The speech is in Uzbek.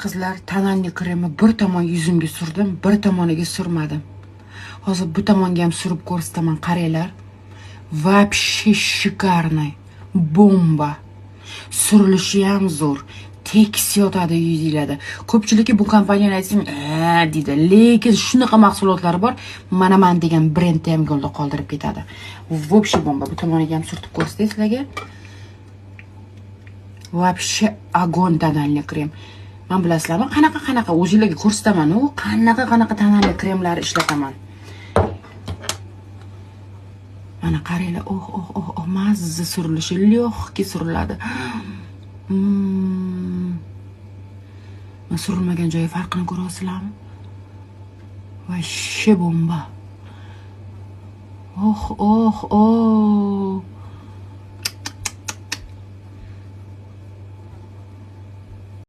Qizlar, tonalniy kremni bir tomon yuzimga surdim, bir tomoniga surmadim. Hozir bu tomonga ham surib ko'rsataman, qaranglar. Вообще шикарный. Bomba. Surilishi ham zo'r. Tekis yotadi yuzingizda. Ko'pchilikki bu kompaniyani aytsam, deydi. Lekin shunaqa mahsulotlari bor, mana men degan brendni ham yo'lda qoldirib ketadi. Вообще bomba. Bu tomoniga ham surtib ko'rsatay sizlarga. Вообще огонь tonalniy krem. Men bilasizlarmi, qanaqa o'zingizlarga ko'rsataman, u qanaqa tonalniy kremlar ishlataman. Mana qaranglar, mazza surilishi, lyoxki suriladi. Men surilmagan joyi farqini ko'ryapsizlarmi? Вообще bomba.